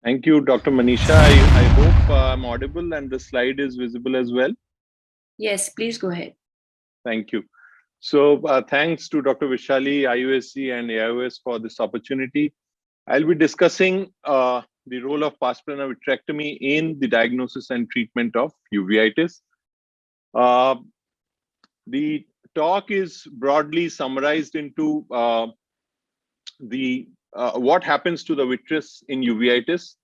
Thank you, Dr. Manisha. I hope I'm audible and the slide is visible as well. Yes, please go ahead. Thank you. So thanks to Dr. Vishali, IUSC and AIOS for this opportunity. I'll be discussing the role of pars plana vitrectomy in the diagnosis and treatment of uveitis. Uh, the talk is broadly summarized into the what happens to the vitreous in uveitis,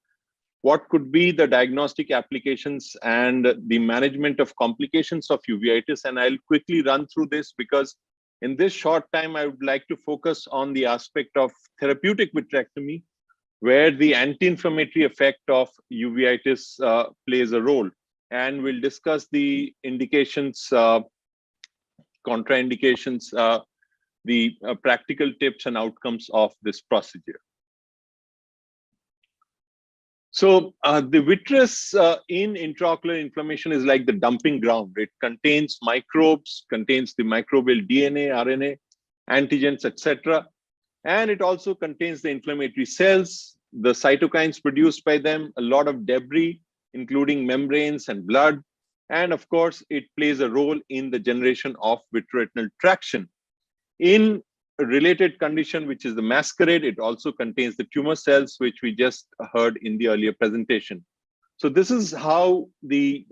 what could be the diagnostic applications and the management of complications of uveitis. And I'll quickly run through this because in this short time, I would like to focus on the aspect of therapeutic vitrectomy, where the anti-inflammatory effect of uveitis plays a role. And we'll discuss the indications, contraindications, the practical tips and outcomes of this procedure. So the vitreous in intraocular inflammation is like the dumping ground. It contains microbes, contains the microbial DNA, RNA, antigens, etc. And it also contains the inflammatory cells, the cytokines produced by them, a lot of debris, including membranes and blood. And of course, it plays a role in the generation of vitreoretinal traction. In a related condition, which is the masquerade, it also contains the tumor cells, which we just heard in the earlier presentation. So this is how the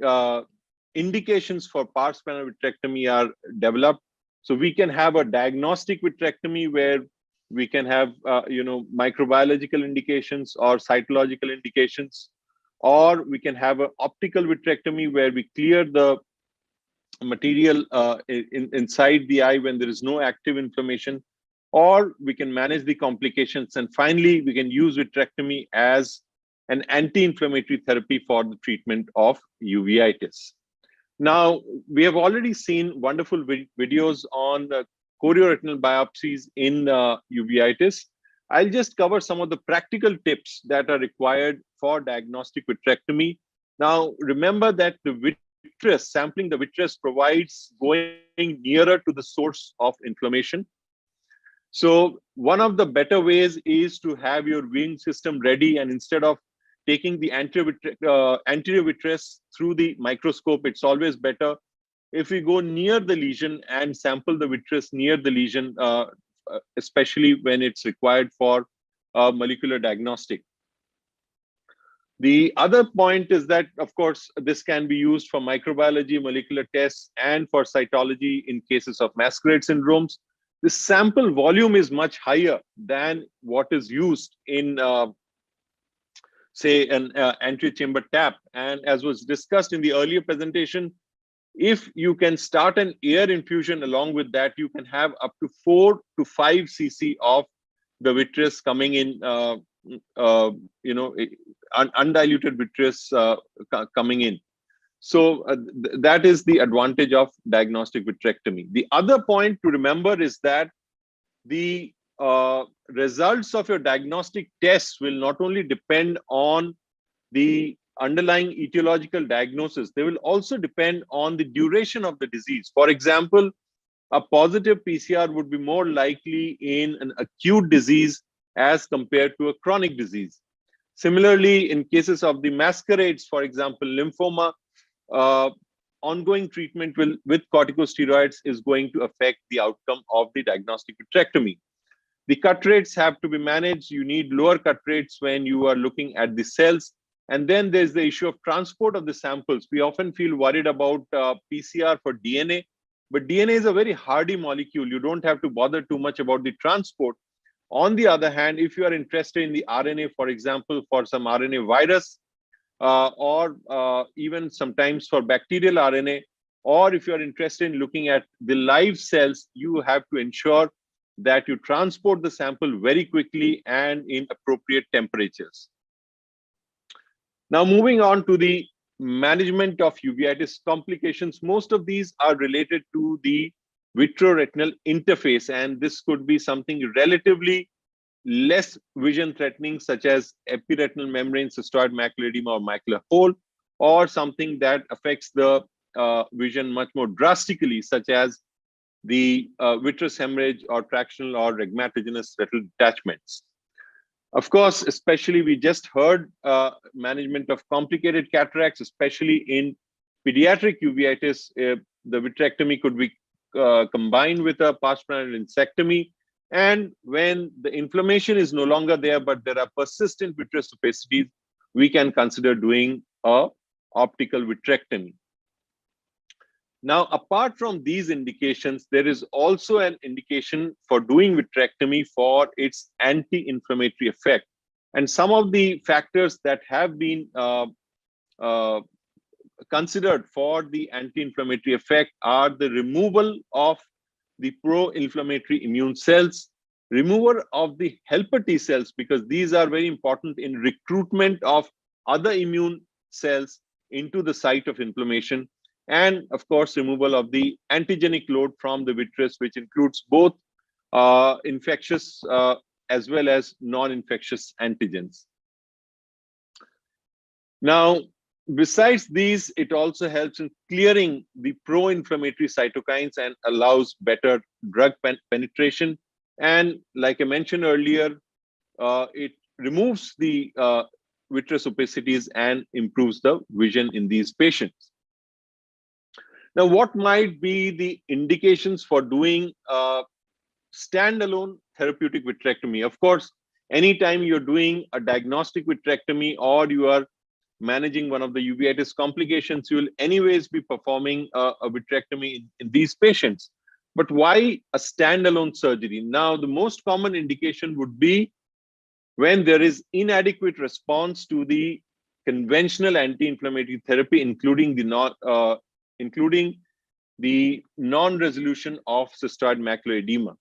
indications for pars plana vitrectomy are developed. So we can have a diagnostic vitrectomy where we can have microbiological indications or cytological indications, or we can have an optical vitrectomy where we clear the material inside the eye when there is no active inflammation, or we can manage the complications. And finally, we can use vitrectomy as an anti-inflammatory therapy for the treatment of uveitis. Now, we have already seen wonderful videos on chorioretinal biopsies in uveitis. I'll just cover some of the practical tips that are required for diagnostic vitrectomy. Now, remember that the vitreous, sampling the vitreous provides going nearer to the source of inflammation. So one of the better ways is to have your viewing system ready, and instead of taking the anterior vitreous through the microscope, it's always better if we go near the lesion and sample the vitreous near the lesion, especially when it's required for molecular diagnostic. The other point is that, of course, this can be used for microbiology, molecular tests, and for cytology in cases of masquerade syndromes. The sample volume is much higher than what is used in, say, an anterior chamber tap. And as was discussed in the earlier presentation, if you can start an air infusion along with that, you can have up to 4 to 5 cc of the vitreous coming in, undiluted vitreous coming in. So that is the advantage of diagnostic vitrectomy. The other point to remember is that the results of your diagnostic tests will not only depend on the underlying etiological diagnosis, they will also depend on the duration of the disease. For example, a positive PCR would be more likely in an acute disease as compared to a chronic disease. Similarly, in cases of the masquerades, for example, lymphoma, ongoing treatment with corticosteroids is going to affect the outcome of the diagnostic vitrectomy. The cut rates have to be managed. You need lower cut rates when you are looking at the cells. And then there's the issue of transport of the samples. We often feel worried about PCR for DNA, but DNA is a very hardy molecule. You don't have to bother too much about the transport. On the other hand, if you are interested in the RNA, for example, for some RNA virus, or even sometimes for bacterial RNA, or if you are interested in looking at the live cells, you have to ensure that you transport the sample very quickly and in appropriate temperatures. Now, moving on to the management of uveitis complications, most of these are related to the vitreoretinal interface, and this could be something relatively less vision threatening, such as epiretinal membrane, cystoid macular edema, or macular hole, or something that affects the vision much more drastically, such as the vitreous hemorrhage or tractional or rhegmatogenous retinal detachments. Of course, especially we just heard management of complicated cataracts, especially in pediatric uveitis. The vitrectomy could be combined with a pars plana lensectomy. And when the inflammation is no longer there, but there are persistent vitreous opacities, we can consider doing a optical vitrectomy. Now, apart from these indications, there is also an indication for doing vitrectomy for its anti-inflammatory effect. And some of the factors that have been considered for the anti-inflammatory effect are the removal of the pro-inflammatory immune cells, removal of the helper T cells, because these are very important in recruitment of other immune cells into the site of inflammation, and of course, removal of the antigenic load from the vitreous, which includes both infectious as well as non-infectious antigens. Now, besides these, it also helps in clearing the pro-inflammatory cytokines and allows better drug penetration. And like I mentioned earlier, it removes the vitreous opacities and improves the vision in these patients. Now, what might be the indications for doing standalone therapeutic vitrectomy? Of course, anytime you're doing a diagnostic vitrectomy or you are managing one of the uveitis complications, you will anyways be performing a vitrectomy in these patients. But why a standalone surgery? Now, the most common indication would be when there is inadequate response to the conventional anti-inflammatory therapy, including the non-resolution of cystoid macular edema,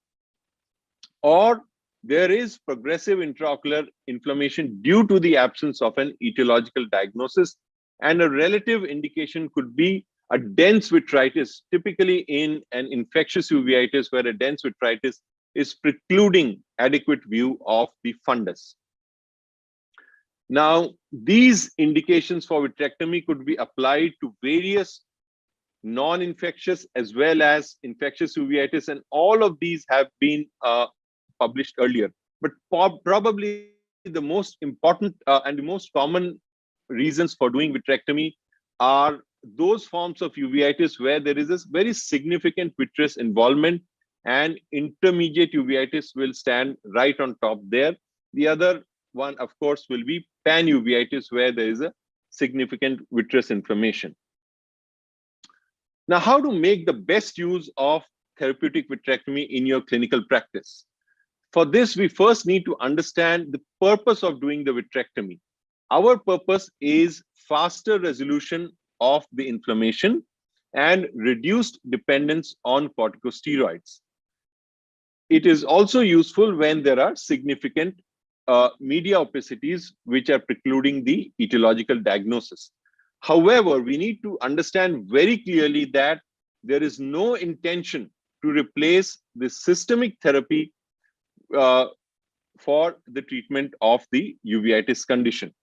or there is progressive intraocular inflammation due to the absence of an etiological diagnosis, and a relative indication could be a dense vitritis, typically in an infectious uveitis where a dense vitritis is precluding adequate view of the fundus. Now, these indications for vitrectomy could be applied to various non-infectious as well as infectious uveitis, and all of these have been published earlier. But probably the most important and the most common reasons for doing vitrectomy are those forms of uveitis where there is this very significant vitreous involvement, and intermediate uveitis will stand right on top there. The other one, of course, will be pan-uveitis where there is a significant vitreous inflammation. Now, how to make the best use of therapeutic vitrectomy in your clinical practice? For this, we first need to understand the purpose of doing the vitrectomy. Our purpose is faster resolution of the inflammation and reduced dependence on corticosteroids. It is also useful when there are significant media opacities which are precluding the etiological diagnosis. However, we need to understand very clearly that there is no intention to replace the systemic therapy for the treatment of the uveitis condition.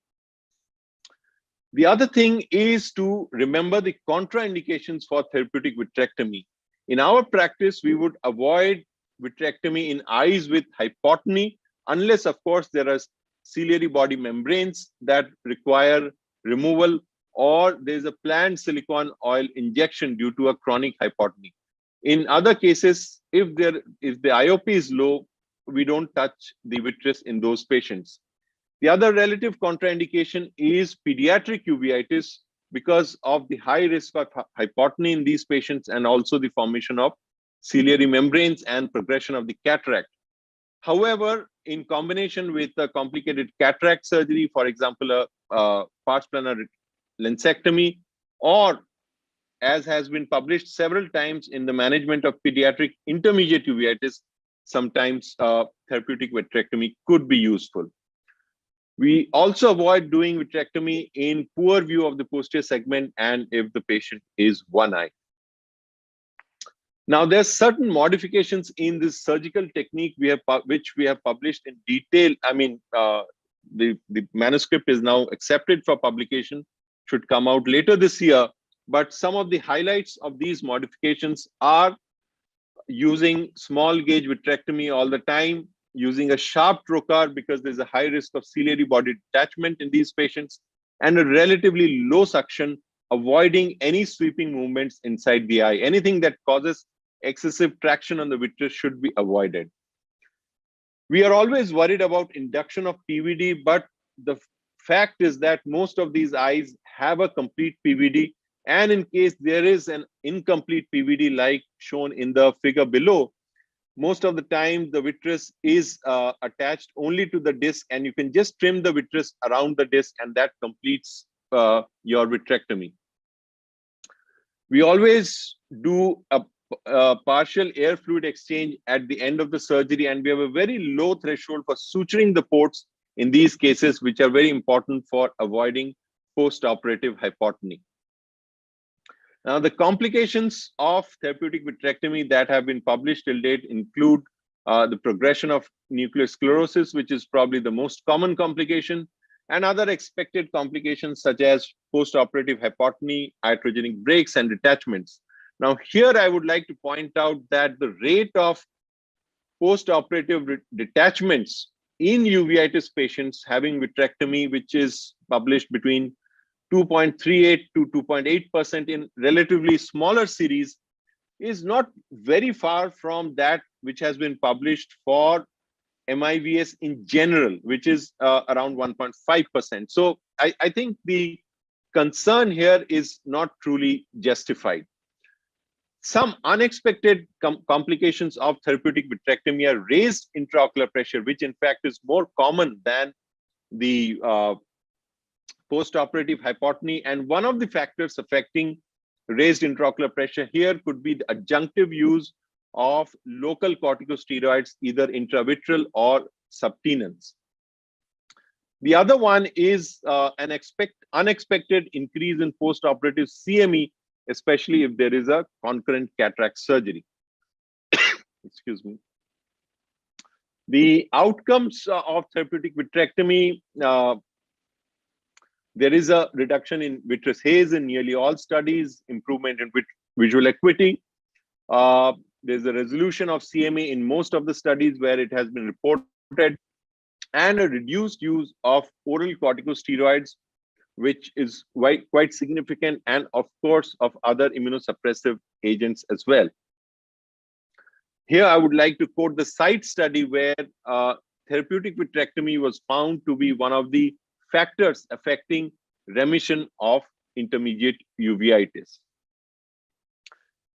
The other thing is to remember the contraindications for therapeutic vitrectomy. In our practice, we would avoid vitrectomy in eyes with hypotony, unless, of course, there are ciliary body membranes that require removal, or there's a planned silicone oil injection due to a chronic hypotony. In other cases, if the IOP is low, we don't touch the vitreous in those patients. The other relative contraindication is pediatric uveitis because of the high risk of hypotony in these patients and also the formation of ciliary membranes and progression of the cataract. However, in combination with a complicated cataract surgery, for example, a pars plana lensectomy, or as has been published several times in the management of pediatric intermediate uveitis, sometimes therapeutic vitrectomy could be useful. We also avoid doing vitrectomy in poor view of the posterior segment and if the patient is one eye. Now, there's certain modifications in this surgical technique which we have published in detail. I mean, the manuscript is now accepted for publication, should come out later this year. But some of the highlights of these modifications are using small gauge vitrectomy all the time, using a sharp trocar because there's a high risk of ciliary body detachment in these patients, and a relatively low suction, avoiding any sweeping movements inside the eye. Anything that causes excessive traction on the vitreous should be avoided. We are always worried about induction of PVD, but the fact is that most of these eyes have a complete PVD, and in case there is an incomplete PVD like shown in the figure below, most of the time the vitreous is attached only to the disc, and you can just trim the vitreous around the disc, and that completes your vitrectomy. We always do a partial air fluid exchange at the end of the surgery, and we have a very low threshold for suturing the ports in these cases, which are very important for avoiding post-operative hypotony. Now, the complications of therapeutic vitrectomy that have been published till date include the progression of nuclear sclerosis, which is probably the most common complication, and other expected complications such as post-operative hypotony, iatrogenic breaks, and detachments. Now, here I would like to point out that the rate of post-operative detachments in uveitis patients having vitrectomy, which is published between 2.38 to 2.8% in relatively smaller series, is not very far from that which has been published for MIVS in general, which is around 1.5%. So I think the concern here is not truly justified. Some unexpected complications of therapeutic vitrectomy are raised intraocular pressure, which in fact is more common than the post-operative hypotony. And one of the factors affecting raised intraocular pressure here could be the adjunctive use of local corticosteroids, either intravitreal or subtenons. The other one is an unexpected increase in post-operative CME, especially if there is a concurrent cataract surgery. Excuse me. The outcomes of therapeutic vitrectomy, there is a reduction in vitreous haze in nearly all studies, improvement in visual acuity. There's a resolution of CME in most of the studies where it has been reported, and a reduced use of oral corticosteroids, which is quite significant, and of course of other immunosuppressive agents as well. Here I would like to quote the SITE study where therapeutic vitrectomy was found to be one of the factors affecting remission of intermediate uveitis.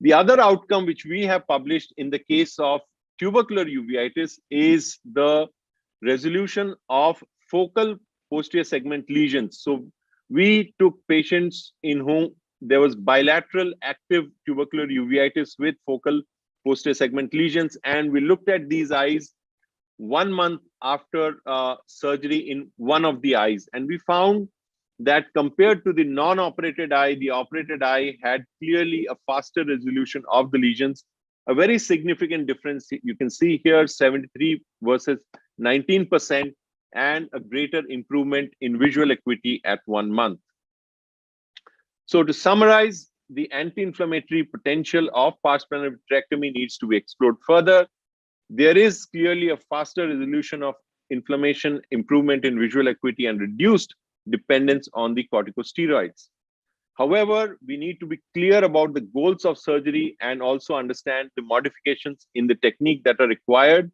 The other outcome which we have published in the case of tubercular uveitis is the resolution of focal posterior segment lesions. So we took patients in whom there was bilateral active tubercular uveitis with focal posterior segment lesions, and we looked at these eyes 1 month after surgery in one of the eyes, and we found that compared to the non-operated eye, the operated eye had clearly a faster resolution of the lesions, a very significant difference. You can see here 73 versus 19%, and a greater improvement in visual acuity at 1 month. So to summarize, the anti-inflammatory potential of pars plana vitrectomy needs to be explored further. There is clearly a faster resolution of inflammation, improvement in visual acuity, and reduced dependence on the corticosteroids. However, we need to be clear about the goals of surgery and also understand the modifications in the technique that are required.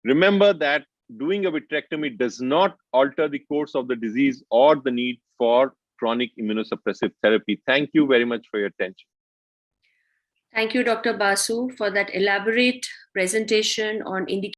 Remember that doing a vitrectomy does not alter the course of the disease or the need for chronic immunosuppressive therapy. Thank you very much for your attention. Thank you, Dr. Basu, for that elaborate presentation on indications